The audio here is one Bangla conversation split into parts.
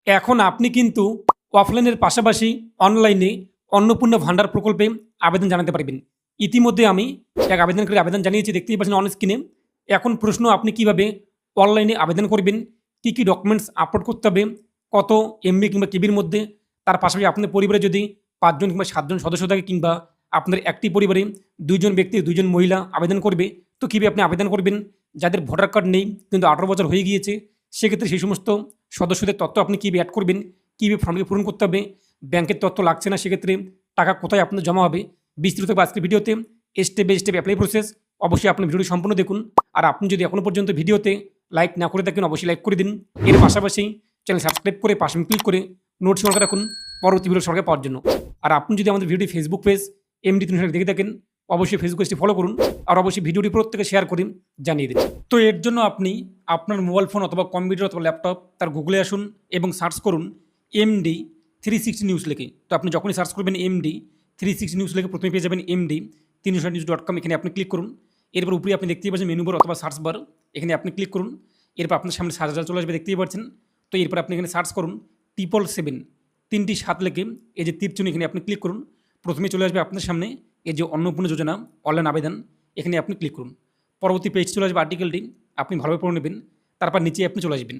এখন আপনি কিন্তু অফলাইনের পাশাপাশি অনলাইনে অন্নপূর্ণা ভান্ডার প্রকল্পে আবেদন জানাতে পারবেন। ইতিমধ্যে আমি এক আবেদনকারী আবেদন জানিয়েছি, দেখতেই পাচ্ছেন অন স্ক্রিনে। এখন প্রশ্ন, আপনি কিভাবে অনলাইনে আবেদন করবেন, কী কী ডকুমেন্টস আপলোড করতে হবে, কত এমবি কিংবা কেবির মধ্যে, তার পাশাপাশি আপনার পরিবারে যদি ৫ জন কিংবা ৭ জন সদস্য থাকে, কিংবা আপনার একটি পরিবারে ২ জন ব্যক্তি ২ জন মহিলা আবেদন করবে, তো কীভাবে আপনি আবেদন করবেন। যাদের ভোটার কার্ড নেই কিন্তু ১৮ বছর হয়ে গিয়েছে, সেক্ষেত্রে সেই সমস্ত সদস্যদের তথ্য আপনি কীভাবে অ্যাড করবেন, কীভাবে ফর্মকে পূরণ করতে হবে, ব্যাংকের তথ্য লাগছে না, সেক্ষেত্রে টাকা কোথায় আপনার জমা হবে, বিস্তারিত আজকের ভিডিওতে step by step apply process. অবশ্যই আপনি ভিডিওটি সম্পূর্ণ দেখুন। আর আপনি যদি এখনও পর্যন্ত ভিডিওতে লাইক না করে থাকেন, অবশ্যই লাইক করে দিন। এর পাশাপাশি চ্যানেল সাবস্ক্রাইব করে পাশে ক্লিক করে নোটিফিকেশন করে রাখুন পরবর্তী ভিডিও সরকার পাওয়ার জন্য। আর আপনি যদি আমাদের ভিডিওটি ফেসবুক পেজ এমডি ৩০০ দেখে থাকেন, অবশ্যই ফেসবুক পেজটি ফলো করুন। আর অবশ্যই ভিডিওটি প্রত্যেকে শেয়ার করে জানিয়ে দিন। তো এর জন্য আপনি আপনার মোবাইল ফোন অথবা কম্পিউটার অথবা ল্যাপটপ তার গুগলে আসুন এবং সার্চ করুন এমডি 360 নিউজ লিখে। তো আপনি যখনই সার্চ করবেন এমডি 360 নিউজ লিখে, প্রথমে পেয়ে যাবেন এমডি 360news.com। এখানে আপনি ক্লিক করুন। এরপর উপরে আপনি দেখতেই পাচ্ছেন মেনু বার অথবা সার্চ বার, এখানে আপনি ক্লিক করুন। এরপর আপনার সামনে সার্চ চলে আসবে, দেখতেই পাচ্ছেন। তো এরপর আপনি এখানে সার্চ করুন 777 তিনটি 7 লিখে, এই যে তীরচিহ্ন, এখানে আপনি ক্লিক করুন। প্রথমে চলে আসবে আপনার সামনে এই যে অন্নপূর্ণা যোজনা অনলাইন আবেদন, এখানে আপনি ক্লিক করুন। পরবর্তী পেজ চলে আসবে, আর্টিকেলটি আপনি ভালোভাবে পড়ে নেবেন। তারপর নিচে আপনি চলে আসবেন।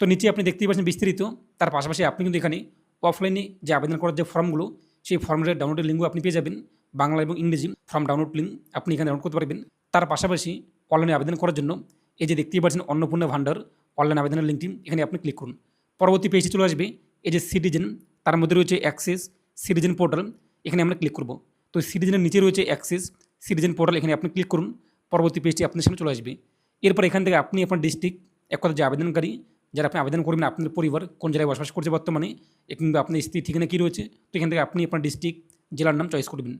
তো নিচে আপনি দেখতেই পাচ্ছেন বিস্তারিত। তার পাশাপাশি আপনি কিন্তু এখানে অফলাইনে যে আবেদন করার যে ফর্মগুলো, সেই ফর্মের ডাউনলোডের লিঙ্কও আপনি পেয়ে যাবেন, বাংলা এবং ইংরেজি ফর্ম ডাউনলোড লিঙ্ক আপনি এখানে ডাউনলোড করতে পারবেন। তার পাশাপাশি অনলাইনে আবেদন করার জন্য এই যে দেখতেই পাচ্ছেন অন্নপূর্ণা ভান্ডার অনলাইন আবেদনের লিঙ্কটি, এখানে আপনি ক্লিক করুন। পরবর্তী পেজটি চলে আসবে এই যে সিটিজেন, তার মধ্যে রয়েছে অ্যাক্সেস সিটিজেন পোর্টাল, এখানে আমরা ক্লিক করব। তো সিটিজেনের নিচে রয়েছে অ্যাক্সেস সিটিজেন পোর্টাল, এখানে আপনি ক্লিক করুন। পরবর্তী পেজটি আপনার সামনে চলে আসবে। এরপর এখান থেকে আপনি আপনার ডিস্ট্রিক্ট, এক কথা যে আবেদনকারী যারা আপনি আবেদন করবেন, আপনার পরিবার কোন জায়গায় বসবাস করছে বর্তমানে, কিংবা আপনার স্ত্রী ঠিকানা কী রয়েছে, তো এখান থেকে আপনি আপনার ডিস্ট্রিক্ট জেলার নাম চয়েস করবেন।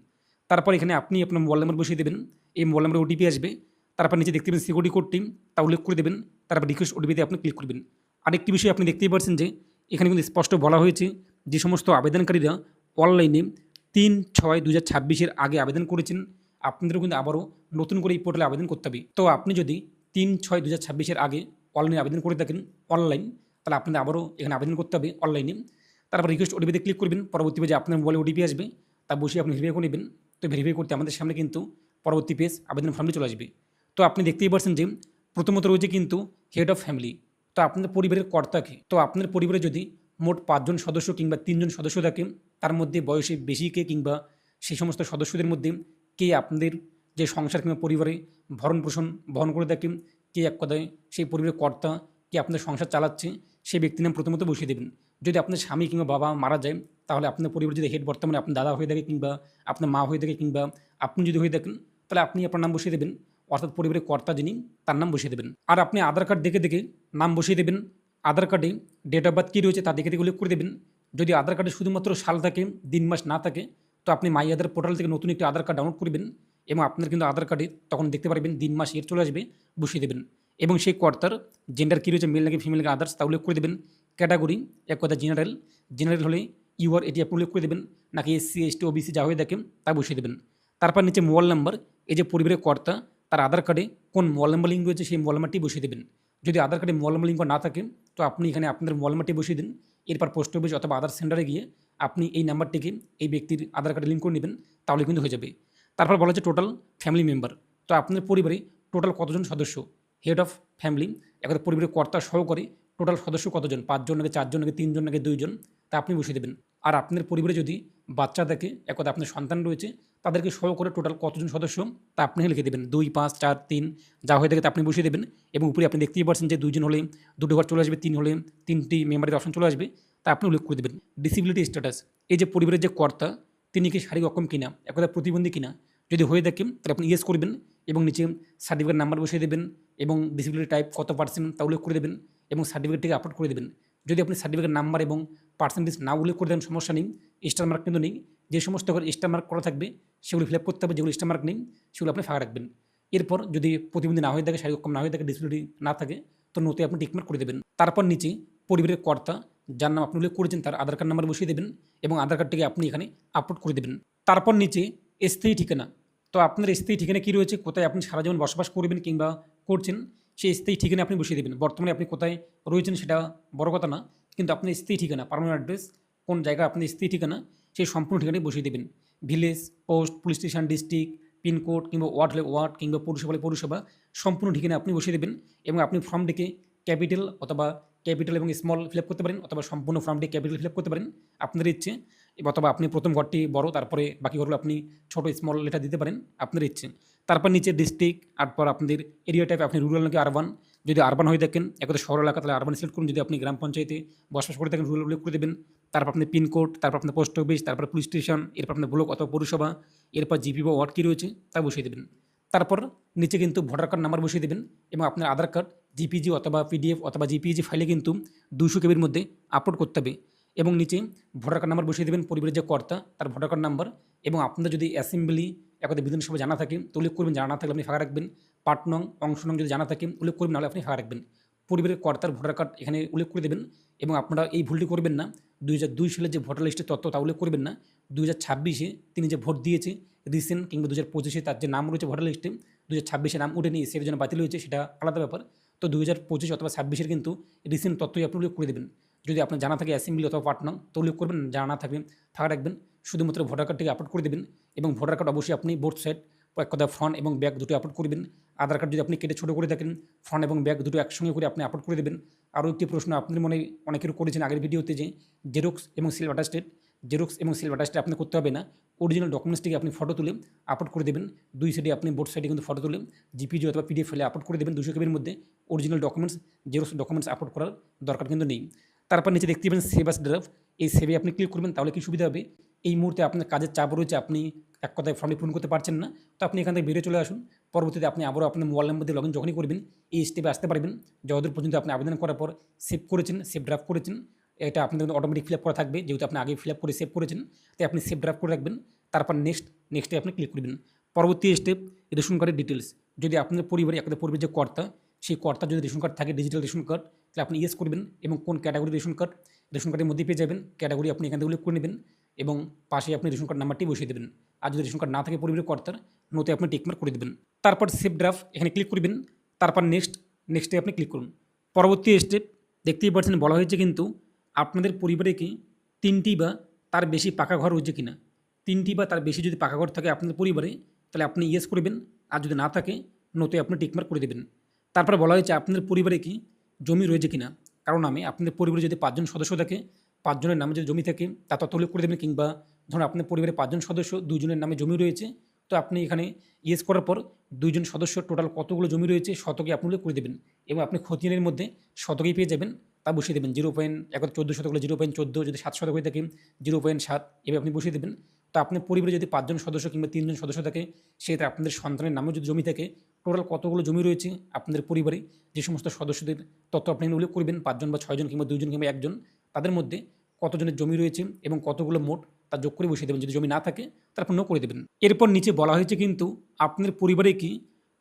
তারপর এখানে আপনি আপনার মোবাইল নাম্বার বসিয়ে দেবেন। এই মোবাইল নাম্বারে ওটিপি আসবে। তারপর নিচে দেখতে পাবেন সিকিউরিটি কোডটি, তা উল্লেখ করে দেবেন। তারপর রিকোয়েস্ট ওটিপিতে আপনি ক্লিক করবেন। আরেকটি বিষয় আপনি দেখতেই পাচ্ছেন যে এখানে কিন্তু স্পষ্ট বলা হয়েছে যে সমস্ত আবেদনকারীরা অনলাইনে ৩/৬/২০২৬ আগে আবেদন করেছেন, আপনাদেরও কিন্তু আবারও নতুন করে এই পোর্টালে আবেদন করতে হবে। তো আপনি যদি ৩/৬/২০২৬ আগে অনলাইনে আবেদন করে থাকেন অনলাইন, তাহলে আপনাদের আবারও এখানে আবেদন করতে হবে অনলাইনে। তারপর রিকোয়েস্ট ওটিপিতে ক্লিক করবেন। পরবর্তী পেজে আপনার মোবাইলে ওটিপি আসবে, তা বসে আপনি ভেরিফাই করে নেবেন। তো ভেরিফাই করতে আমাদের সামনে কিন্তু পরবর্তী পেজ আবেদন ফর্মটি চলে আসবে। তো আপনি দেখতেই পাচ্ছেন যে প্রথমত রয়েছে কিন্তু হেড অফ ফ্যামিলি, তো আপনাদের পরিবারের কর্তাকে। তো আপনার পরিবারে যদি মোট ৫ জন সদস্য কিংবা ৩ জন সদস্য থাকে, তার মধ্যে বয়সে বেশি কে, কিংবা সেই সমস্ত সদস্যদের মধ্যে কে আপনাদের যে সংসার কিংবা পরিবারে ভরণ পোষণ বহন করে থাকেন, কে এক কথায় সেই পরিবারের কর্তা, কে আপনার সংসার চালাচ্ছে, সেই ব্যক্তির নাম প্রথমত বসিয়ে দেবেন। যদি আপনার স্বামী কিংবা বাবা মারা যায়, তাহলে আপনার পরিবার যদি হেড বর্তমানে আপনার দাদা হয়ে থাকে, কিংবা আপনার মা হয়ে থাকে, কিংবা আপনি যদি হয়ে থাকেন, তাহলে আপনি আপনার নাম বসিয়ে দেবেন, অর্থাৎ পরিবারের কর্তা যিনি তার নাম বসিয়ে দেবেন। আর আপনি আধার কার্ড দেখে দেখে নাম বসিয়ে দেবেন। আধার কার্ডে ডেট অফ বার্থ কী রয়েছে তা দেখে দেখে উল্লেখ করে দেবেন। যদি আধার কার্ডে শুধুমাত্র সাল থাকে, দিন মাস না থাকে, তো আপনি মাই আধার পোর্টাল থেকে নতুন একটি আধার কার্ড ডাউনলোড করবেন, এবং আপনার কিন্তু আধার কার্ডে তখন দেখতে পারবেন দিন মাস এর চলে আসবে, বসিয়ে দেবেন। এবং সেই কর্তার জেন্ডার কী রয়েছে, মেল নাকি ফিমেল নাকি আদার্স, তা উল্লেখ করে দেবেন। ক্যাটাগরি এক কথা জেনারেল, জেনারেল হলে ইউআর এটি আপনি উল্লেখ করে দেবেন, নাকি এসসি এসটি ওবিসি যা হয়ে থাকে তা বসিয়ে দেবেন। তারপর নিচে মোবাইল নাম্বার, এই যে পরিবারের কর্তা তার আধার কার্ডে কোন মোবাইল নাম্বার লিঙ্ক রয়েছে সেই মোবাইল নাম্বারটি বসিয়ে দেবেন। যদি আধার কার্ডে মোবাইল নাম্বার লিঙ্ক না থাকে, তো আপনি এখানে আপনাদের মোবাইল নাম্বারটি বসিয়ে দিন। এরপর পোস্ট অফিস অথবা আধার সেন্টারে গিয়ে আপনি এই নাম্বারটিকে এই ব্যক্তির আধার কার্ডে লিঙ্ক করে নেবেন, তাহলে কিন্তু হয়ে যাবে। তারপর বলা হচ্ছে টোটাল ফ্যামিলি মেম্বার, তো আপনার পরিবারে টোটাল কতজন সদস্য, হেড অফ ফ্যামিলি একবার পরিবারের কর্তা সহকারে টোটাল সদস্য কতজন, ৫ জন নাকি ৪ জন নাকি ৩ জন নাকি ২ জন, তা আপনি বসিয়ে দেবেন। আর আপনার পরিবারে যদি বাচ্চা থাকে, এক কথা আপনার সন্তান রয়েছে, তাদেরকে সহ করে টোটাল কতজন সদস্য তা আপনি লিখে দেবেন। ২, ৫, ৪, ৩ যা হয়ে থাকে তা আপনি বসিয়ে দেবেন। এবং উপরে আপনি দেখতেই পাচ্ছেন যে ২ জন হলে ২টো ঘর চলে আসবে, ৩ হলে ৩টি মেম্বারের অপশন চলে আসবে, তা আপনি উল্লেখ করে দেবেন। ডিসেবিলিটি স্ট্যাটাস, এই যে পরিবারের যে কর্তা তিনি কি শারীরিক অক্ষম কিনা, এক কথা প্রতিবন্ধী কিনা, যদি হয়ে থাকে তাহলে আপনি ইয়েস করবেন, এবং নিচে সার্টিফিকেট নাম্বার বসিয়ে দেবেন, এবং ডিসেবিলিটি টাইপ কত পার্সেন্ট তা উল্লেখ করে দেবেন, এবং সার্টিফিকেটটিকে আপলোড করে দেবেন। যদি আপনি সার্টিফিকেট নাম্বার এবং পার্সেন্টেজ না উল্লেখ করে দেন, সমস্যা নেই, স্টার মার্ক কিন্তু নেই। যে সমস্ত ঘর স্টার মার্ক করা থাকবে সেগুলো ফিল আপ করতে হবে, যেগুলো স্টার মার্ক নেই সেগুলো আপনি ফাঁকা রাখবেন। এরপর যদি প্রতিবন্ধী না হয়ে থাকে, শারীরিক অক্ষম না হয়ে থাকে, ডিসেবিলিটি না থাকে, তো নোতে আপনি টিকমার্ক করে দেবেন। তারপর নিচে পরিবারের কর্তা যার নাম আপনি উল্লেখ করেছেন তার আধার কার্ড নাম্বার বসিয়ে দেবেন, এবং আধার কার্ডটিকে আপনি এখানে আপলোড করে দেবেন। তারপর নিচে স্থায়ী ঠিকানা, তো আপনার স্থায়ী ঠিকানা কী রয়েছে, কোথায় আপনি সারা জীবন বসবাস করবেন কিংবা করছেন, সেই স্থায়ী ঠিকানা আপনি বসিয়ে দেবেন। বর্তমানে আপনি কোথায় রয়েছেন সেটা বড় কথা না, কিন্তু আপনার স্থায়ী ঠিকানা পার্মানেন্ট অ্যাড্রেস কোন জায়গায় আপনার স্থায়ী ঠিকানা সেই সম্পূর্ণ ঠিকানায় বসিয়ে দেবেন। Village, post, police station, district, pincode কিংবা ওয়ার্ড হলে ওয়ার্ড কিংবা পৌরসভা হলে পৌরসভা সম্পূর্ণ ঠিকানা আপনি বসিয়ে দেবেন এবং আপনি ফর্মটিকে ক্যাপিটাল অথবা ক্যাপিটাল এবং স্মল ফিল আপ করতে পারেন অথবা সম্পূর্ণ ফর্মটি ক্যাপিটাল ফিল আপ করতে পারেন আপনার ইচ্ছে, অথবা আপনি প্রথম ঘরটি বড় তারপরে বাকি ঘরগুলো আপনি ছোট স্মল লেটার দিতে পারেন আপনার ইচ্ছে। তারপর নিচে ডিস্ট্রিক্ট, তারপর আপনাদের এরিয়া টাইপ আপনি রুরাল নাকি আরবান, যদি আরবান হয়ে থাকেন একদম শহর এলাকা তাহলে আরবান সিলেক্ট করুন, যদি আপনি গ্রাম পঞ্চায়েতে বসবাস করে থাকেন রুরাল উল্লেখ করে দেবেন। তারপর আপনার পিনকোড, তারপর আপনার পোস্ট অফিস, তারপর পুলিশ স্টেশন, এরপর আপনার ব্লক অথবা পৌরসভা, এরপর জিপি বা ওয়ার্ড কী রয়েছে তা বসিয়ে দেবেন। তারপর নিচে কিন্তু ভোটার কার্ড নাম্বার বসিয়ে দেবেন এবং আপনার আধার কার্ড জিপিজি অথবা পিডিএফ অথবা জিপিজি ফাইলে কিন্তু 200 কেবির মধ্যে আপলোড করতে হবে এবং নিচে ভোটার কার্ড নাম্বার বসিয়ে দেবেন পরিবারের যে কর্তা তার ভোটার কার্ড নাম্বার এবং আপনাদের যদি অ্যাসেম্বলি একদা বিধানসভা জানা থাকে তো উল্লেখ করবেন, জানা না থাকলে আপনি ফাঁকা রাখবেন। পার্ট নং, অংশ নং যদি জানা থাকে উল্লেখ করবেন, নাহলে আপনি ফাঁকা রাখবেন। পরিবারের কর্তার ভোটার কার্ড এখানে উল্লেখ করে দেবেন এবং আপনারা এই ভুলটি করবেন না, 2002 সালের যে ভোটার লিস্টের তথ্য তা উল্লেখ করবেন না। 2026-এ তিনি যে ভোট দিয়েছে রিসেন্ট কিংবা 2025-এ তার যে নাম রয়েছে ভোটার লিস্টে 2026-এ নাম উঠেনি সেটার জন্য বাতিল হয়েছে সেটা আলাদা ব্যাপার। তো 2025 অথবা 26-এর কিন্তু রিসেন্ট তথ্যই আপনি উল্লেখ করে দেবেন। যদি আপনার জানা থাকে অ্যাসেম্বলি অথবা পার্ট নং তো উল্লেখ করবেন, জানা না থাকবে ফাঁকা রাখবেন। শুধুমাত্র ভোটার কার্ডটিকে আপলোড করে দেবেন এবং ভোটার কার্ড অবশ্যই আপনি বোথ সাইড এক কথা ফ্রন্ট এবং ব্যাক দুটো আপলোড করবেন। আধার কার্ড যদি আপনি কেটে ছোটো করে থাকেন ফ্রন্ট এবং ব্যাক দুটো একসঙ্গে করে আপনি আপলোড করে দেবেন। আরও একটি প্রশ্ন আপনার মনে অনেকের করেছেন আগের ভিডিওতে যে জেরক্স এবং সিল অ্যাটাস্টেড, জেরক্স এবং সিল অ্যাটাস্টেড আপনি করতে হবে না, অরিজিনাল ডকুমেন্টসটিকে আপনি ফটো তুলে আপলোড করে দেবেন। দুই সাইডে আপনি বোথ সাইডে কিন্তু ফটো তুলে জিপিজি অথবা পিডিএফ ফাইলে আপলোড করে দেবেন 200 কেবির মধ্যে। Original documents xerox documents upload করার দরকার কিন্তু নেই। তারপর নিচে দেখতে পাবেন সেভ অ্যাজ ড্রাফট, এই সেভে আপনি ক্লিক করবেন, তাহলে কি সুবিধা হবে, এই মুহূর্তে আপনার কাজের চাপ রয়েছে, আপনি এক কথায় ফর্মটি পূরণ করতে পারছেন না, তো আপনি এখান থেকে বেরিয়ে চলে আসুন। পরবর্তীতে আপনি আবারও আপনার মোবাইল নাম্বার দিয়ে লগ ইন যখনই করবেন এই স্টেপে আসতে পারবেন। যতদূর পর্যন্ত আপনি আবেদন করার পর সেভ করেছেন, সেভ ড্রাফট করেছেন, এটা আপনাদের অটোমেটিক ফিল আপ করা থাকবে, যেহেতু আপনি আগে ফিল আপ করে সেভ করেছেন তাই আপনি সেভ ড্রাফট করে রাখবেন। তারপর নেক্সটে আপনি ক্লিক করবেন। পরবর্তী স্টেপ রেশন কার্ডের ডিটেলস, যদি আপনাদের পরিবারে একটা পরিবারের যে কর্তা সেই কর্তার যদি রেশন কার্ড থাকে ডিজিটাল রেশন কার্ড তাহলে আপনি ইয়েস করবেন এবং কোন ক্যাটাগরি রেশন কার্ডের মধ্যে পেয়ে যাবেন, ক্যাটাগরি আপনি এখান থেকে উল্লেখ করে নেবেন এবং পাশে আপনি রেশন কার্ড নাম্বারটি বসিয়ে দেবেন। আর যদি রেশন কার্ড না থাকে পরিবারের কর্তার নোতে আপনি টিকমার্ক করে দেবেন। তারপর সেভ ড্রাফট এখানে ক্লিক করবেন, তারপর নেক্সটে আপনি ক্লিক করুন। পরবর্তী স্টেপ দেখতেই পাচ্ছেন বলা হয়েছে কিন্তু আপনাদের পরিবারে কি 3টি বা তার বেশি পাকা ঘর রয়েছে কিনা। 3টি বা তার বেশি যদি পাকা ঘর থাকে আপনাদের পরিবারে তাহলে আপনি ইয়েস করবেন, আর যদি না থাকে নোতে আপনি টিকমার্ক করে দেবেন। তারপর বলা হয়েছে আপনাদের পরিবারে কি জমি রয়েছে কিনা, কারণ নামে আপনাদের পরিবারে যদি 5 জন সদস্য থাকে 5 জনের নামে যদি জমি থাকে তা তথ্য উল্লেখ করে দেবেন, কিংবা ধরুন আপনার পরিবারে 5 জন সদস্য 2 জনের নামে জমি রয়েছে তো আপনি এখানে ইয়েস করার পর 2 জন সদস্য টোটাল কতগুলো জমি রয়েছে শতকে আপনি উল্লেখ করে দেবেন এবং আপনি খতিয়ানের মধ্যে শতকেই পেয়ে যাবেন তা বসিয়ে দেবেন। 0.14 শতক হলে 0.14, যদি 7 শতক হয়ে থাকে 0.7 এভাবে আপনি বসিয়ে দেবেন। তো আপনার পরিবারে যদি 5 জন সদস্য কিংবা 3 জন সদস্য থাকে সেক্ষেত্রে আপনাদের সন্তানের নামেও যদি জমি থাকে টোটাল কতগুলো জমি রয়েছে আপনাদের পরিবারে যে সমস্ত সদস্যদের তথ্য আপনি উল্লেখ করবেন 5 জন বা 6 জন কিংবা 2 জন কিংবা 1 জন তাদের মধ্যে কতজনের জমি রয়েছে এবং কতগুলো মোট তা যোগ করে বসিয়ে দেবেন। যদি জমি না থাকে তারপর নো করে দেবেন। এরপর নিচে বলা হয়েছে কিন্তু আপনার পরিবারে কি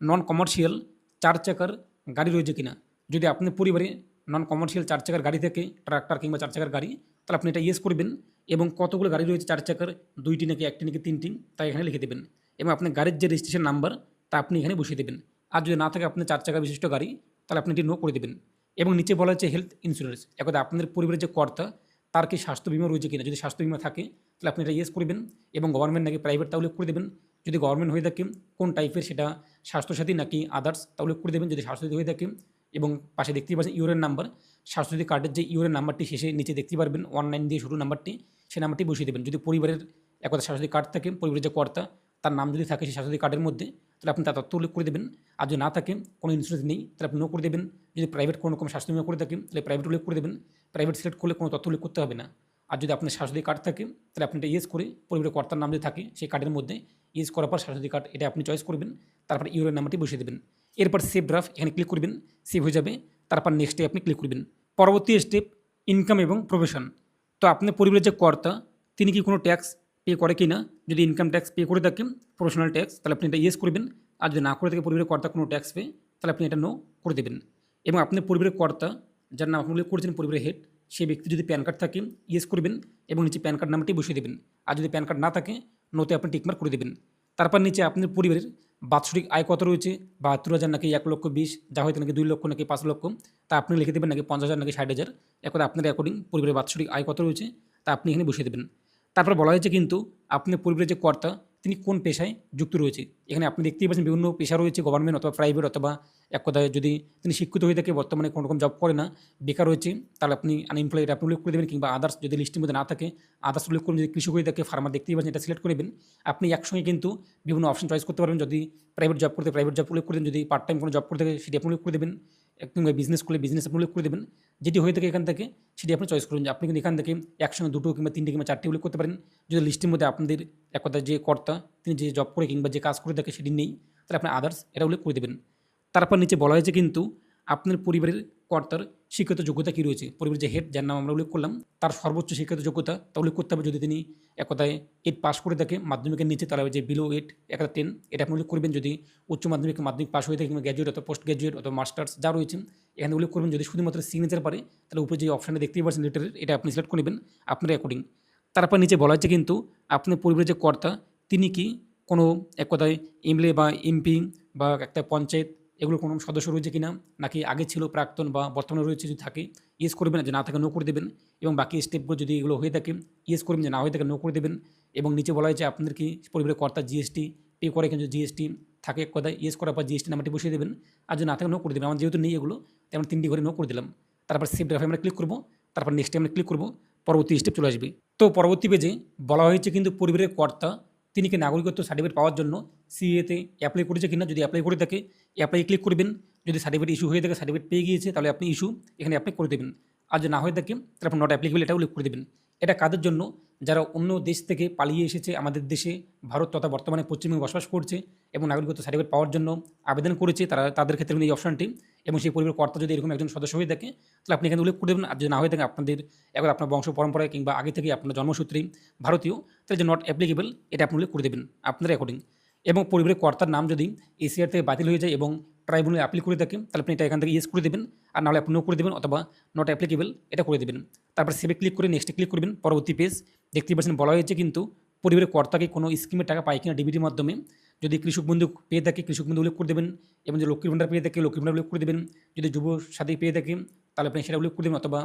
নন কমার্শিয়াল 4 চাকার গাড়ি রয়েছে কিনা। যদি আপনার পরিবারে নন কমার্শিয়াল 4 চাকার গাড়ি থাকে ট্রাক্টর কিংবা 4 চাকার গাড়ি তাহলে আপনি এটা ইয়েস করবেন এবং কতগুলো গাড়ি রয়েছে 4 চাকার 2টি নাকি 1টি নাকি 3টি তা এখানে লিখে দেবেন এবং আপনার গাড়ির যে রেজিস্ট্রেশন নাম্বার তা আপনি এখানে বসিয়ে দেবেন। আর যদি না থাকে আপনার 4 চাকা বিশিষ্ট গাড়ি তাহলে আপনি এটি নো করে দেবেন। এবং নিচে বলা হচ্ছে হেলথ ইন্স্যুরেন্স, একদা আপনাদের পরিবারের যে কর্তা তার কি স্বাস্থ্য বিমা রয়েছে কিনা। যদি স্বাস্থ্য বিমা থাকে তাহলে আপনি এটা ইয়েস করবেন এবং গভর্নমেন্ট নাকি প্রাইভেট তা উল্লেখ করে দেবেন। যদি গভর্নমেন্ট হয়ে থাকে কোন টাইপের সেটা স্বাস্থ্যসাথী নাকি আদার্স তা উল্লেখ করে দেবেন যদি স্বাস্থ্যসাথী হয়ে থাকে। এবং পাশে দেখতেই পাচ্ছেন ইউরের নাম্বার, স্বাস্থ্যসাথী কার্ডের যে ইউরের নাম্বারটি শেষে নিচে দেখতে পারবেন 19 দিয়ে শুরু নাম্বারটি, সেই নাম্বারটি বসিয়ে দেবেন। যদি পরিবারের একদা স্বাস্থ্যসাথী কার্ড থাকে পরিবারের যে কর্তা তার নাম যদি থাকে সেই স্বাস্থ্যসাথী কার্ডের মধ্যে তাহলে আপনি তার তথ্য উল্লেখ করে দেবেন। আর যদি না থাকে কোনো ইন্স্যুরেন্স নেই তাহলে আপনি নো করে দেবেন। যদি প্রাইভেট কোনো রকম স্বাস্থ্য বিমা করে থাকেন তাহলে প্রাইভেট উল্লেখ করে দেবেন, প্রাইভেট সিলেক্ট করলে কোনো তথ্য উল্লেখ করতে হবে না। আর যদি আপনার স্বাস্থ্যসাথী কার্ড থাকে তাহলে আপনি এটা ইয়েস করে পরিবারের কর্তার নাম যদি থাকে সেই কার্ডের মধ্যে ইউজ করার পর স্বাস্থ্যসাথী কার্ড এটা আপনি চয়েস করবেন, তারপর ইউরের নাম্বারটি বসিয়ে দেবেন। এরপর সেভ ড্রাফট এখানে ক্লিক করবেন, সেভ হয়ে যাবে। তারপর নেক্সটে আপনি ক্লিক করবেন। পরবর্তী স্টেপ ইনকাম এবং প্রফেশন। তো আপনার পরিবারের যে কর্তা তিনি কি কোনো ট্যাক্স পে করে কি না, যদি ইনকাম ট্যাক্স পে করে থাকেন প্রফেশনাল ট্যাক্স তাহলে আপনি এটা ইয়েস করবেন। আর যদি না করে থাকে পরিবারের কর্তা কোনো ট্যাক্স পে তাহলে আপনি এটা নো করে দেবেন। এবং আপনার পরিবারের কর্তা যার নাম আপনি উল্লেখ করেছেন পরিবারের হেড সেই ব্যক্তি যদি প্যান কার্ড থাকে ইয়েস করবেন এবং নিচে প্যান কার্ড নাম্বারটি বসিয়ে দেবেন। আর যদি প্যান কার্ড না থাকে নোতে আপনি টিকমার্ক করে দেবেন। তারপর নিচে আপনার পরিবারের বাৎসরিক আয় কত রয়েছে, 72,000 নাকি 1,20,000, যা হয়তো নাকি 2 লক্ষ নাকি 5 লক্ষ, তা আপনি লিখে দেবেন নাকি 50,000 নাকি 60,000, একবার আপনার অ্যাকর্ডিং পরিবারের বাৎসরিক আয় কত রয়েছে তা আপনি এখানে বসিয়ে দেবেন। তারপর বলা হয়েছে কিন্তু আপনার পরিবারের যে কর্তা তিনি কোন পেশায় যুক্ত রয়েছে। এখানে আপনি দেখতেই পাচ্ছেন বিভিন্ন পেশা রয়েছে, গভর্নমেন্ট অথবা প্রাইভেট, অথবা এক কথায় যদি তিনি শিক্ষিত হয়ে থাকে, বর্তমানে কোনো রকম জব করে না, বেকার রয়েছে, তাহলে আপনি আনএমপ্লয়েড এটা আপনি উল্লেখ করে দেবেন, কিংবা আদার্স যদি লিস্টের মধ্যে না থাকে আদার্স উল্লেখ করুন। যদি কৃষক হয়ে থাকে, ফার্মার দেখতেই পাচ্ছেন, এটা সিলেক্ট করে দেবেন। আপনি একসঙ্গে কিন্তু বিভিন্ন অপশন চয়েস করতে পারবেন। যদি প্রাইভেট জব করতে প্রাইভেট জব উল্লেখ করে দেন, যদি পার্ট টাইম কোনো জব করতে থাকে সেটি আপনি উল্লেখ করে দেবেন, কিংবা বিজনেস করলে বিজনেস আপনি উল্লেখ করে দেবেন। যেটি হয়ে থাকে এখান থেকে সেটি আপনি চয়েস করুন। যে আপনি কিন্তু এখান থেকে একসঙ্গে 2টো কিংবা 3টে কিংবা 4টে উল্লেখ করতে পারেন। যদি লিস্টের মধ্যে আপনাদের এক কথা যে কর্তা তিনি যে জব করে কিংবা যে কাজ করে থাকে সেটি নেই, তাহলে আপনি আদার্স এটা উল্লেখ করে দেবেন। তারপর নিচে বলা হয়েছে কিন্তু আপনার পরিবারের কর্তার শিক্ষিত যোগ্যতা কী রয়েছে। পরিবারের যে হেড, যার নাম আমরা উল্লেখ করলাম, তার সর্বোচ্চ শিক্ষিত যোগ্যতা তা উল্লেখ করতে হবে। যদি তিনি এক কথায় 8 পাস করে থাকে মাধ্যমিকের নিচে, তাহলে যে বিলো 8 একটা 10 এটা আপনি উল্লেখ করবেন। যদি উচ্চ মাধ্যমিক পাস হয়ে থাকে কিংবা গ্র্যাজুয়েট অথবা পোস্ট গ্র্যাজুয়েট অথবা মাস্টার্স যা রয়েছে এখানে উল্লেখ করবেন। যদি শুধুমাত্র সিগনেচার পারে তাহলে উপরে যে অপশানে দেখতেই পাচ্ছেন রিলেটেড, এটা আপনি সিলেক্ট করে নেবেন আপনার অ্যাকর্ডিং। তারপর নিচে বলা হচ্ছে কিন্তু আপনার পরিবারের যে কর্তা তিনি কি কোনো এক কথায় এমএলএ বা এমপি বা একটা পঞ্চায়েত এগুলো কোনো সদস্য রয়েছে কিনা, নাকি আগে ছিল প্রাক্তন বা বর্তমানে রয়েছে, যদি থাকে ইয়েস করবেন, যে না থাকে নো করে দেবেন। এবং বাকি স্টেপগুলো যদি এগুলো হয়ে থাকে ইয়েস করবেন, যে না হয়ে থাকে নো করে দেবেন। এবং নিচে বলা হয়েছে আপনার কি পরিবারের কর্তা জিএসটি পে করে, কিন্তু জিএসটি থাকে এক কথায় ইয়েস করার পর জিএসটি নাম্বারটি বসিয়ে দেবেন। আর যদি না থাকে নো করে দেবেন। আমার যেহেতু নেই এগুলো, তাই আমরা 3টি ঘরে নো করে দিলাম। তারপর সেভ ড্রাফে আমরা ক্লিক করবো, তারপর নেক্সটে আমরা ক্লিক করবো, পরবর্তী স্টেপ চলে আসবে। তো পরবর্তী পেজে বলা হয়েছে কিন্তু পরিবারের কর্তা তিনি কি নাগরিকত্ব সার্টিফিকেট পাওয়ার জন্য সিএতে অ্যাপ্লাই করেছে কিনা। যদি অ্যাপ্লাই করে থাকে অ্যাপ্লাই ক্লিক করবেন। যদি সার্টিফিকেট ইস্যু হয়ে থাকে, সার্টিফিকেট পেয়ে গিয়েছে, তাহলে আপনি ইস্যু এখানে অ্যাপ্লাই করে দেবেন। আর যদি না হয়ে থাকে তাহলে আপনি নট অ্যাপ্লিকেবল এটা উল্লেখ করে দেবেন। এটা কাদের জন্য? যারা অন্য দেশ থেকে পালিয়ে এসেছে আমাদের দেশে, ভারত তথা বর্তমানে পশ্চিমবঙ্গে বসবাস করছে এবং নাগরিকত্ব সার্টিফিকেট পাওয়ার জন্য আবেদন করেছে, তাদের ক্ষেত্রে কিন্তু এই অপশনটি। এবং সেই পরিবারের কর্তা যদি এরকম একজন সদস্য হয়ে থাকে তাহলে আপনি এখানে উল্লেখ করে দেবেন। আর যদি না হয়ে থাকে আপনাদের একবার আপনার বংশ পরম্পরায় কিংবা আগে থেকে আপনার জন্মসূত্রেই ভারতীয়, তাহলে যে নট অ্যাপ্লিকেবল এটা আপনি উল্লেখ করে দেবেন আপনার অ্যাকর্ডিং। এবং পরিবারের কর্তার নাম যদি এসিআর থেকে বাতিল হয়ে যায় এবং ট্রাইব্যুনালে আপিল করে থাকে, তাহলে আপনি এটা এখান থেকে ইয়েস করে দেবেন। আর নাহলে আপনি নো করে দেবেন, অথবা নট অ্যাপ্লিকেবল এটা করে দেবেন। তারপর সেভে ক্লিক করে নেক্সটে ক্লিক করবেন। পরবর্তী পেজ দেখতেই পাচ্ছেন বলা হয়েছে কিন্তু পরিবারের কর্তাকে কোনো স্কিমের টাকা পায় কিনা ডিবিটির মাধ্যমে। যদি কৃষক বন্ধু পেয়ে থাকে কৃষক বন্ধু উল্লেখ করে দেবেন, এবং যদি লক্ষ্মীর ভাণ্ডার পেয়ে থাকে লক্ষ্মীর ভাণ্ডার উল্লেখ করে দেবেন। যদি যুব সাথী পেয়ে থাকে তাহলে আপনি সেটা উল্লেখ করে দেবেন, অথবা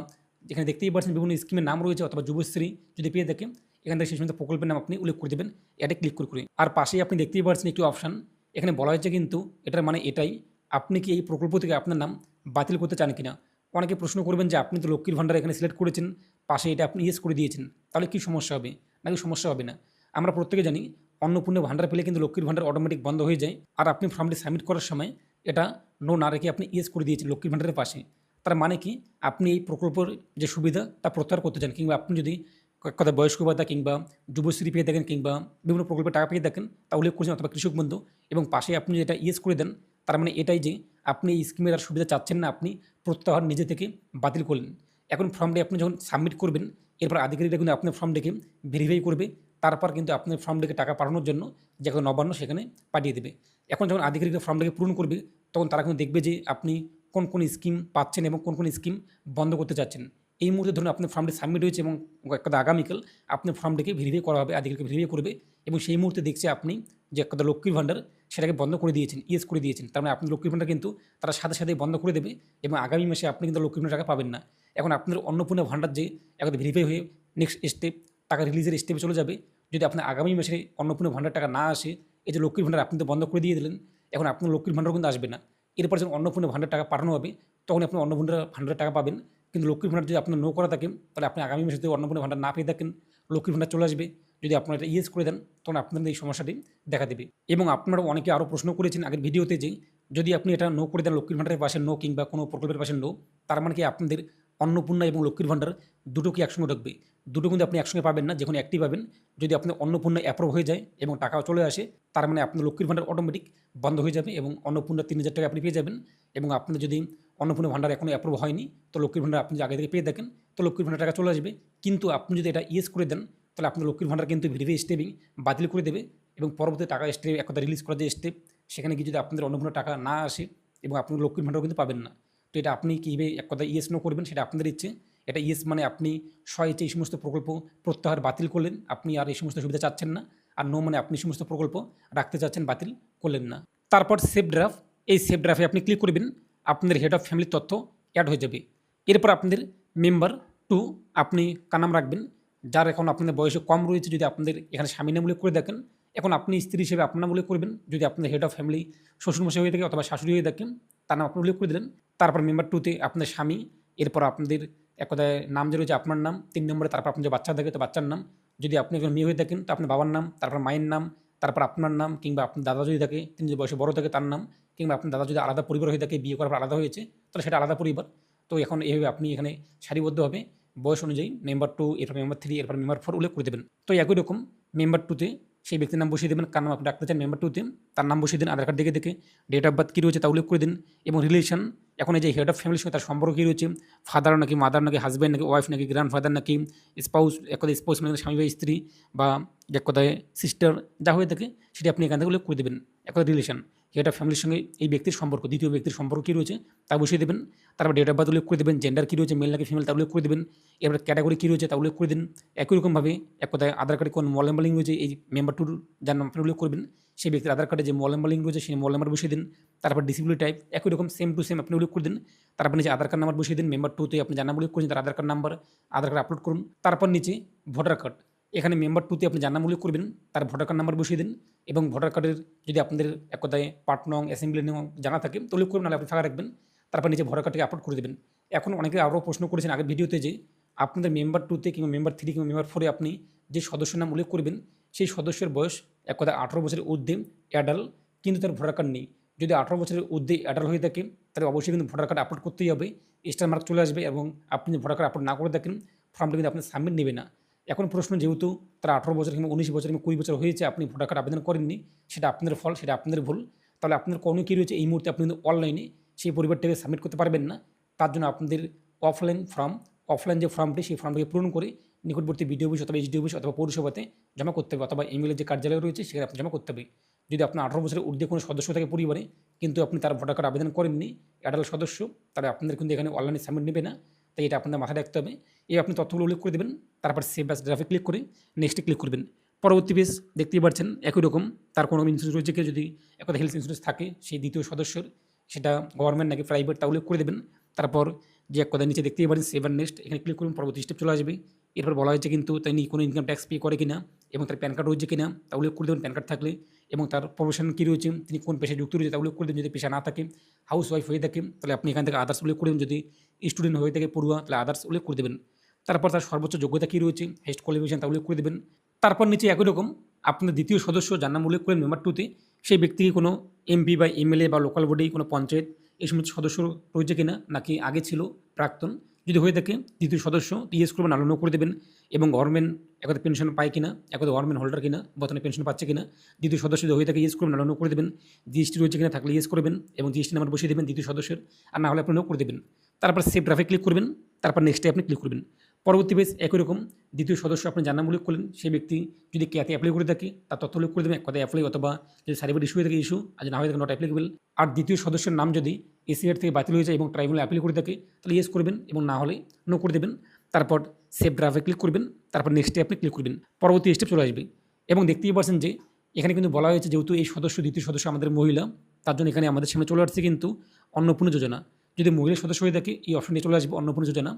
যেখানে দেখতেই পাচ্ছেন বিভিন্ন স্কিমের নাম রয়েছে, অথবা যুবশ্রী যদি পেয়ে থাকে এখান থেকে সেই সমস্ত প্রকল্পের নাম আপনি উল্লেখ করে দেবেন। এটা ক্লিক করে। আর পাশেই আপনি দেখতেই পাচ্ছেন একটি অপশান, এখানে বলা হয়েছে কিন্তু এটার মানে এটাই, আপনি কি এই প্রকল্প থেকে আপনার নাম বাতিল করতে চান কিনা। অনেকে প্রশ্ন করবেন যে আপনি তো লক্ষ্মীর ভাণ্ডার এখানে সিলেক্ট করেছেন, পাশে এটা আপনি ইয়েস করে দিয়েছেন, তাহলে কি সমস্যা হবে নাকি সমস্যা হবে না। আমরা প্রত্যেকে জানি অন্নপূর্ণ ভাণ্ডার পেলে কিন্তু লক্ষ্মীর ভাণ্ডার অটোমেটিক বন্ধ হয়ে যায়। আর আপনি ফর্মটি সাবমিট করার সময় এটা নো না রেখে আপনি ইয়েস করে দিয়েছেন লক্ষ্মীর ভাণ্ডারের পাশে। তার মানে কি আপনি এই প্রকল্পের যে সুবিধা তা প্রত্যাহার করতে চান, কিংবা আপনি যদি কয়েক কথা বয়স্ক ভাতা কিংবা যুবশ্রী পেয়ে থাকেন কিংবা বিভিন্ন প্রকল্পের টাকা পেয়ে থাকেন তা উল্লেখ করছেন, অথবা কৃষক বন্ধু, এবং পাশে আপনি যদি এটা ইয়েস করে দেন, তার মানে এটাই যে আপনি এই স্কিমের আর সুবিধা চাচ্ছেন না, আপনি প্রত্যাহার নিজে থেকে বাতিল করলেন। এখন ফর্মটি আপনি যখন সাবমিট করবেন, এরপর আধিকারিকরা কিন্তু আপনার ফর্মটিকে ভেরিফাই করবে, তারপর কিন্তু আপনার ফর্মটিকে টাকা পাঠানোর জন্য যে কোনো নবান্ন সেখানে পাঠিয়ে দেবে। এখন যখন আধিকারিকরা ফর্মটিকে পূরণ করবে, তখন তারা কিন্তু দেখবে যে আপনি কোন কোন স্কিম পাচ্ছেন এবং কোন কোন স্কিম বন্ধ করতে চাচ্ছেন। এই মুহূর্তে ধরুন আপনার ফর্মটি সাবমিট হয়েছে এবং একটা আগামীকাল আপনার ফর্মটিকে ভেরিফাই করা হবে, আধিকারিককে ভেরিফাই করবে, এবং সেই মুহূর্তে দেখছে আপনি যে একটা লক্ষ্মীর ভাণ্ডার সেটাকে বন্ধ করে দিয়েছেন, ইয়েস করে দিয়েছেন। তার মানে আপনি লক্ষ্মীর ভাণ্ডার কিন্তু তারা সাথে সাথেই বন্ধ করে দেবে, এবং আগামী মাসে আপনি কিন্তু লক্ষ্মীর ভাণ্ডার টাকা পাবেন না। এখন আপনার অন্নপূর্ণা ভাণ্ডার যে একদম ভেরিফাই হয়ে নেক্সট স্টেপ টাকা রিলিজের স্টেপে চলে যাবে। যদি আপনার আগামী মাসে অন্নপূর্ণা ভাণ্ডার টাকা না আসে, এই যে লক্ষ্মীর ভাণ্ডার আপনি তো বন্ধ করে দিয়ে দিলেন, এখন আপনার লক্ষ্মীর ভাণ্ডার কিন্তু আসবে না। এরপর যখন অন্নপূর্ণা ভাণ্ডার টাকা পাঠানো হবে তখন আপনি অন্নপূর্ণা ভাণ্ডার টাকা পাবেন। কিন্তু লক্ষ্মীর ভাণ্ডার যদি আপনার নো করা থাকে, তাহলে আপনি আগামী মাসে যদি অন্নপূর্ণা ভাণ্ডার না পেয়ে থাকেন, লক্ষ্মীর ভাণ্ডার চলে আসবে। যদি আপনারা এটা ইয়েস করে দেন, তখন আপনাদের এই সমস্যাটি দেখা দেবে। এবং আপনারা অনেকে আরও প্রশ্ন করেছেন আগের ভিডিওতে যে যদি আপনি এটা নো করে দেন, লক্ষ্মীর ভাণ্ডারের পাশে নো কিংবা কোনো প্রকল্পের পাশে নো, তার মানে কি আপনাদের অন্নপূর্ণা এবং লক্ষ্মীর ভাণ্ডার দুটো কি একসঙ্গে ঢুকবে? দুটো কিন্তু আপনি একসঙ্গে পাবেন না, যে কোনো একটি পাবেন। যদি আপনার অন্নপূর্ণা অ্যাপ্রুভ হয়ে যায় এবং টাকাও চলে আসে, তার মানে আপনার লক্ষ্মীর ভাণ্ডার অটোমেটিক বন্ধ হয়ে যাবে এবং অন্নপূর্ণা 3,000 টাকা আপনি পেয়ে যাবেন। এবং আপনার যদি অন্নপূর্ণা ভাণ্ডার এখনও অ্যাপ্রুভ হয়নি, তো লক্ষ্মীর ভাণ্ডার আপনি যদি আগে থেকে পেয়ে থাকেন, তো লক্ষ্মীর ভাণ্ডার টাকা চলে আসবে। কিন্তু আপনি যদি এটা ইয়েস করে দেন, তাহলে আপনার লক্ষ্মীর ভাণ্ডার কিন্তু ভেরিফাই স্টেপিং বাতিল করে দেবে, এবং পরবর্তী টাকা স্টেপ একটা রিলিজ করা যে স্টেপ, সেখানে গিয়ে যদি আপনাদের অন্নপূর্ণা টাকা না আসে এবং আপনি লক্ষ্মীর ভাণ্ডারও কিন্তু পাবেন না। তো এটা আপনি কীভাবে এক কথা ইয়েস নো করবেন সেটা আপনাদের ইচ্ছে। এটা ইয়েস মানে আপনি স্বইচ্ছে এই সমস্ত প্রকল্প প্রত্যাহার বাতিল করলেন, আপনি আর এই সমস্ত সুবিধা চাচ্ছেন না। আর নো মানে আপনি সমস্ত প্রকল্প রাখতে চাচ্ছেন, বাতিল করলেন না। তারপর সেভ ড্রাফট, এই সেভ ড্রাফটে আপনি ক্লিক করবেন। আপনাদের হেড অফ ফ্যামিলির তথ্য অ্যাড হয়ে যাবে। এরপর আপনাদের মেম্বার 2 আপনি কার নাম রাখবেন, যার এখন আপনাদের বয়সে কম রয়েছে যদি আপনাদের এখানে স্বামীর নাম উল্লেখ করে দেখেন, এখন আপনি স্ত্রী হিসেবে আপনার নাম উল্লেখ করবেন। যদি আপনাদের হেড অফ ফ্যামিলি শ্বশুরমশাই হয়ে থাকে অথবা শাশুড়ি হয়ে থাকেন, তার নাম আপনি উল্লেখ করে দিলেন। তারপর মেম্বার 2 তে আপনার স্বামী, এরপর আপনাদের এক কথায় নাম যে রয়েছে আপনার নাম, 3 নম্বরে তারপর আপনার যে বাচ্চা থাকে তো বাচ্চার নাম। যদি আপনি একজন মেয়ে হয়ে থাকেন তো আপনার বাবার নাম, তারপর মায়ের নাম, তারপর আপনার নাম, কিংবা আপনার দাদা যদি থাকে তিনি যদি বয়সে বড় থাকে তার নাম, কিংবা আপনার দাদা যদি আলাদা পরিবার হয়ে থাকে, বিয়ে করার পর আলাদা হয়েছে তাহলে সেটা আলাদা পরিবার। তো এখন এইভাবে আপনি এখানে সারিবদ্ধভাবে বয়স অনুযায়ী মেম্বার 2, এরপর মেম্বার 3, এরপর মেম্বার 4 উল্লেখ করে দেবেন। তো একই রকম মেম্বার 2 তে সেই ব্যক্তির নাম বসিয়ে দেবেন, কার নাম আপনি ডাকতে চান মেম্বার 2 তে তার নাম বসিয়ে দিন, আধার কার্ড দেখে ডেট অফ বার্থ কী রয়েছে তা উল্লেখ করে দিন, এবং রিলেশন এখন এই যে হেড অফ ফ্যামিলির সঙ্গে তার সম্পর্ক কী রয়েছে, ফাদার নাকি মাদার নাকি হাজব্যান্ড নাকি ওয়াইফ নাকি গ্র্যান্ডফাদার নাকি স্পাউস, এক কথায় স্পাউস মানে স্বামী বা স্ত্রী, বা এক কথায় সিস্টার যা হয়ে থাকে সেটি আপনি এখান থেকে উল্লেখ করে দেবেন। এক কথায় রিলেশন হেড অফ ফ্যামিলির সঙ্গে এই ব্যক্তির সম্পর্ক, দ্বিতীয় ব্যক্তির সম্পর্ক কী রয়েছে তা বসিয়ে দেবেন। তারপর ডেট অফ বার্থ উল্লেখ করে দেবেন, জেন্ডার কী রয়েছে মেল নাকি ফিমেল তা উল্লেখ করে দেবেন, এবার ক্যাটাগরি কী রয়েছে তা উল্লেখ করে দিন। একই রকমভাবে এক কথায় আধার কার্ডে কোন মোবাইল নাম্বার লিঙ্ক রয়েছে এই মেম্বার 2 যার নাম আপনি উল্লেখ করবেন সেই ব্যক্তির আধার কার্ডে যে মোবাইল নাম্বার লিঙ্ক রয়েছে সেই মোবাইল নাম্বার বসিয়ে দিন। তারপর ডিসিপ্লিন টাইপ একই রকম সেম টু সেম আপনি উল্লেখ করে দিন। তারপর নিচে আধার কার্ড নাম্বার বসিয়ে দিন, মেম্বার 2 তে আপনি যার নাম উল্লেখ করেছেন তার আধার কার্ড নাম্বার, আধার কার্ড আপলোড করুন। তারপর নিচে ভোটার কার্ড, এখানে মেম্বার 2 তে আপনি যার নাম উল্লেখ করবেন তার ভোটার কার্ড নাম্বার বসিয়ে দিন, এবং ভোটার কার্ডের যদি আপনাদের এক কথায় পার্ট নং অ্যাসেম্বলি নং জানা থাকে তো উল্লেখ করবেন, নাহলে আপনি ফাঁকা রাখবেন। তারপর নিচে ভোটার কার্ডকে আপলোড করে দেবেন। এখন অনেকে আরও প্রশ্ন করেছেন আগের ভিডিওতে যে আপনাদের মেম্বার 2 তে কিংবা মেম্বার 3 কিংবা মেম্বার 4 এ আপনি যে সদস্যের নাম উল্লেখ করবেন সেই সদস্যের বয়স এক কথায় 18 বছরের ঊর্ধ্বে অ্যাডাল্ট, কিন্তু তার ভোটার কার্ড নেই। যদি 18 বছরের ঊর্ধ্বে অ্যাডাল্ট হয়ে থাকে তাহলে অবশ্যই কিন্তু ভোটার কার্ড আপলোড করতেই হবে, স্টার মার্ক চলে আসবে, এবং আপনি যদি ভোটার কার্ড আপলোড না করে থাকেন ফর্মটা কিন্তু আপনার সাবমিট নেবে না। এখন প্রশ্ন, যেহেতু তারা 18 বছর কিংবা 19 বছর কিংবা 20 বছর হয়েছে আপনি ভোটার কার্ড আবেদন করেননি, সেটা আপনাদের ফল, সেটা আপনাদের ভুল। তাহলে আপনার কোনো কী রয়েছে এই মুহূর্তে আপনি কিন্তু অনলাইনে সেই পরিবারটাকে সাবমিট করতে পারবেন না। তার জন্য আপনাদের অফলাইন যে ফর্মটি সেই ফর্মটিকে পূরণ করে নিকটবর্তী বিডিও অফিস অথবা এইচডি অফিস অথবা পৌরসভাতে জমা করতে হবে, অথবা ইমেলের যে কার্যালয় রয়েছে সেখানে আপনি জমা করতে হবে। যদি আপনার 18 বছরের ঊর্ধ্বে কোনো সদস্য থাকে পরিবারে কিন্তু আপনি তার ভোটার কার্ড আবেদন করেননি, অ্যাডাল্ট সদস্য, তাহলে আপনাদের কিন্তু এখানে অনলাইনে সাবমিট নেবে না। তাই এটা আপনাদের মাথায় রাখতে হবে। এই আপনি তথ্যগুলো উল্লেখ করে দেবেন, তারপর সেভ অ্যাজ গ্রাফে ক্লিক করে নেক্সটে ক্লিক করবেন। পরবর্তী পেজ দেখতেই পাচ্ছেন একই রকম, তার কোনো ইন্স্যুরেন্স রয়েছে কি, যদি একটা হেলথ ইন্স্যুরেন্স থাকে সেই দ্বিতীয় সদস্যর, সেটা গভর্নমেন্ট নাকি প্রাইভেট তা উল্লেখ করে দেবেন। তারপর যে এক কথা নিচে দেখতেই পারেন সেভ অ্যান্ড নেক্সট, এখানে ক্লিক করুন, পরবর্তী স্টেপ চলে আসবে। এরপর বলা হয়েছে কিন্তু তিনি কোনো ইনকাম ট্যাক্স পে করে কিনা এবং তার প্যান কার্ড রয়েছে কিনা তা উল্লেখ করে দেবেন প্যান কার্ড থাকলে, এবং তার প্রফেশন কী রয়েছে, তিনি কোন পেশায় যুক্ত রয়েছে তা উল্লেখ করে দেবেন। যদি পেশা না থাকে, হাউস ওয়াইফ হয়ে থাকে তাহলে আপনি এখান থেকে আদার্স উল্লেখ করে দেবেন, যদি স্টুডেন্ট হয়ে থাকে পড়ুয়া তাহলে আদার্স উল্লেখ করে দেবেন। তারপর তার সর্বোচ্চ যোগ্যতা কী রয়েছে, হাইস্ট কোয়ালিফিকেশন তা উল্লেখ করে দেবেন। তারপর নিচে একই রকম আপনার দ্বিতীয় সদস্য যার নাম উল্লেখ করেন মেম্বার 2 তে, সেই ব্যক্তিকে কোনো এমপি বা এমএলএ বা লোকাল বডি, কোনো পঞ্চায়েত এই সমস্ত সদস্য রয়েছে কিনা, নাকি আগে ছিল প্রাক্তন, যদি হয়ে থাকে দ্বিতীয় সদস্য টিএস করবেন, আলোচনা করে দেবেন। এবং গভর্নমেন্ট একদা পেনশন পায় কিনা, একদা গভর্নমেন্ট হোল্ডার কিনা, বর্তমানে পেনশন পাচ্ছে কিনা, দ্বিতীয় সদস্য যদি হয়ে থাকে ইয়েস করবেন, আলোচনা করে দেবেন। জিএসটি রয়েছে কিনা থাকলে ইয়েস করবেন এবং জিএসটি নাম্বার বসিয়ে দেবেন দ্বিতীয় সদস্যের, আর না হলে আপনি নো করে দেবেন। তারপর সেভ ড্রাফে ক্লিক করবেন, তারপর নেক্সটে আপনি ক্লিক করবেন। পরবর্তী পেজ একই রকম, দ্বিতীয় সদস্য আপনি যার নাম উল্লেখ করলেন সেই ব্যক্তি যদি ক্যাতে অ্যাপ্লাই করে থাকে তার তথ্য উল্লেখ করে দেবেন, এক কথায় অ্যাপ্লাই, অথবা যদি সার্টিফিকেট ইস্যু হয়ে থাকে ইস্যু, আর না হয়ে থাকে নট অ্যাপ্লিকেবল। আর দ্বিতীয় সদস্যের নাম যদি এসিআর থেকে বাতিল হয়ে যায় এবং ট্রাইব্যুনালে অ্যাপিল করে থাকে তাহলে ইয়েস করবেন, এবং না হলে নো করে দেবেন। তারপর সেভ ড্রাফে ক্লিক করবেন, তারপর নেক্সটে আপনি ক্লিক করবেন, পরবর্তী স্টেপ চলে আসবে। এবং দেখতেই পাচ্ছেন যে এখানে কিন্তু বলা হয়েছে যেহেতু এই সদস্য দ্বিতীয় সদস্য আমাদের মহিলা, তার জন্য এখানে আমাদের সামনে চলে আসছে কিন্তু অন্নপূর্ণা যোজনা। যদি মহিলা সদস্য হয়ে থাকে এই অপশন নিয়ে চলে আসবে অন্নপূর্ণা যোজনা,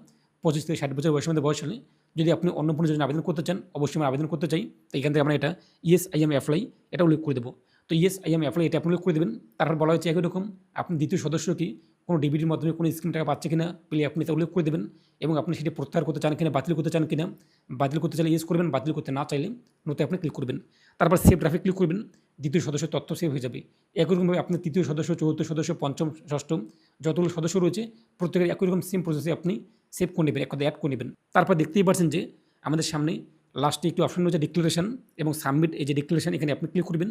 25 থেকে 60 বছর বয়সের মধ্যে বয়স হলে যদি আপনি অন্নপূর্ণা যোজনা আবেদন করতে চান, অবশ্যই আমরা আবেদন করতে চাই। তো এখান থেকে আমরা এটা ইয়েস আই এম অ্যাপ্লাই এটা উল্লেখ করে দেবো। তো ইয়েস আই এম অ্যাপ্লাই এটা আপনি উল্লেখ করে দেবেন। তারপর বলা হয়েছে একই রকম আপনি দ্বিতীয় সদস্য কি কোনো ডিবিটির মাধ্যমে কোনো স্কিম টাকা পাচ্ছে কিনা পেলে আপনি তা উল্লেখ করে দেবেন, এবং আপনি সেটি প্রত্যাহার করতে চান কিনা, বাতিল করতে চান কিনা। বাতিল করতে চাইলে ইয়েস করবেন, বাতিল করতে না চাইলে নোতে আপনি ক্লিক করবেন। তারপর সেভ ড্রাফে ক্লিক করবেন, দ্বিতীয় সদস্যের তথ্য সেভ হয়ে যাবে। একইরকমভাবে আপনি তৃতীয় সদস্য, চতুর্থ সদস্য, পঞ্চম, ষষ্ঠম যতগুলো সদস্য রয়েছে প্রত্যেকের একই রকম সেম প্রসেসে আপনি সেভ করে নেবেন, এক কথা অ্যাড করে নেবেন। তারপর দেখতেই পাচ্ছেন যে আমাদের সামনে লাস্টে একটি অপশন রয়েছে ডিক্লারেশন এবং সাবমিট, এই যে ডিক্লারেশন এখানে আপনি ক্লিক করবেন,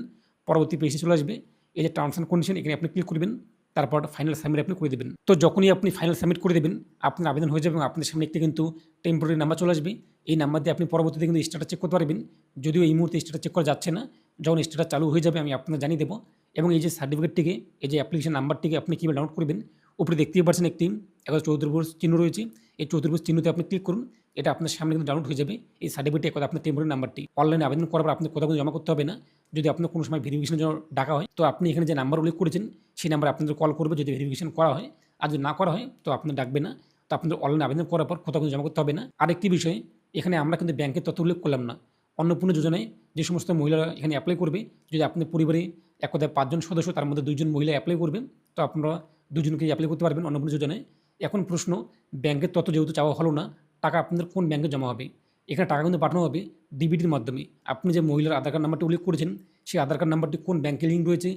পরবর্তী পেজে চলে আসবে। এই যে টার্মস অ্যান্ড কন্ডিশন এখানে আপনি ক্লিক করবেন, তারপর ফাইনাল সাবমিট আপনি করে দেবেন। তো যখনই আপনি ফাইনাল সাবমিট করে দেবেন আপনার আবেদন হয়ে যাবে এবং আপনার সামনে একটি কিন্তু টেম্পোরারি নাম্বার চলে আসবে। এই নাম্বার দিয়ে আপনি পরবর্তীতে কিন্তু স্ট্যাটাস চেক করতে পারবেন, যদিও এই মুহূর্তে স্ট্যাটাস চেক করা যাচ্ছে না। যখন স্ট্যাটাস চালু হয়ে যাবে আমি আপনাকে জানিয়ে দেবো। এবং এই যে সার্টিফিকেটটিকে, এই যে অ্যাপ্লিকেশন নাম্বারটিকে আপনি কীভাবে ডাউনলোড করবেন, উপরে দেখতেই পাচ্ছেন একটি একটা চতুর্ভুজ চিহ্ন রয়েছে, এই চতুর্ভুজ চিহ্নতে আপনি ক্লিক করুন, এটা আপনার সামনে কিন্তু ডাউনলোড হয়ে যাবে। এই সার্টিফিকেটে কথা আপনার টেম্পোরারি নাম্বারটি অনলাইনে আবেদন করার পর আপনি কোথাও জমা করতে হবে না। যদি আপনার কোনো সময় ভেরিফিকেশনের জন্য ডাকা হয় তো আপনি এখানে যে নাম্বার উল্লেখ করেছেন সেই নাম্বার আপনাদের কল করবে, যদি ভেরিফিকেশন করা হয় আর যদি না করা হয় তো আপনার ডাকবে না। তো আপনাদের অনলাইনে আবেদন করার পর কোথাও কিন্তু জমা করতে হবে না। আরেকটি বিষয়, এখানে আমরা কিন্তু ব্যাংকের তথ্য উল্লেখ করলাম না। অন্নপূর্ণা যোজনায় যে সমস্ত মহিলারা এখানে অ্যাপ্লাই করবে, যদি আপনার পরিবারে এক কথায় 5 জন সদস্য, তার মধ্যে 2 জন মহিলা অ্যাপ্লাই করবেন, তো আপনারা 2 জনকেই অ্যাপ্লাই করতে পারবেন অন্নপূর্ণা যোজনায়। এখন প্রশ্ন, ব্যাংকের তথ্য যেহেতু চাওয়া হলো না, টাকা আপনাদের কোন ব্যাংকে জমা হবে? এখানে টাকা কিন্তু পাঠানো হবে ডিবিটির মাধ্যমে। আপনি যে মহিলার আধার কার্ড নাম্বারটি উল্লেখ করেছেন, সেই আধার কার্ড নাম্বারটি কোন ব্যাংকে লিঙ্ক রয়েছে,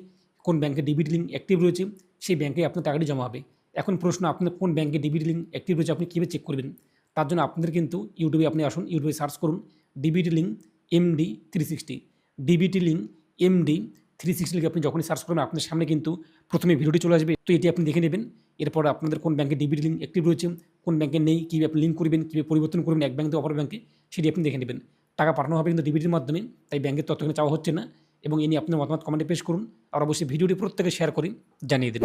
কোন ব্যাংকে ডিবিটি লিঙ্ক অ্যাক্টিভ রয়েছে, সেই ব্যাংকে আপনার টাকাটি জমা হবে। এখন প্রশ্ন, আপনার কোন ব্যাংকে ডিবিটি লিঙ্ক অ্যাক্টিভ রয়েছে আপনি কীভাবে চেক করবেন? তার জন্য আপনাদের কিন্তু ইউটিউবে আপনি আসুন, ইউটিউবে সার্চ করুন DBT link MD 360, DBT link MD 360 লিখে আপনি যখনই সার্চ করবেন আপনার সামনে কিন্তু প্রথমে ভিডিওটি চলে আসবে। তো এটি আপনি দেখে নেবেন। এরপর আপনাদের কোন ব্যাংকে ডিবিটি লিঙ্ক অ্যাক্টিভ রয়েছে, কোন ব্যাংকে নেই, কীভাবে আপনি লিঙ্ক করবেন, কীভাবে পরিবর্তন করবেন এক ব্যাংক থেকে অপর ব্যাংকে, সেটি আপনি দেখে নেবেন। টাকা পাঠানো হবে কিন্তু ডিবিটির মাধ্যমে, তাই ব্যাংকের তথ্য এখানে চাওয়া হচ্ছে না। এবং এ নিয়ে আপনার মতামত কমেন্টে পেশ করুন। আর অবশ্যই ভিডিওটি প্রত্যেকে শেয়ার করে জানিয়ে দিন।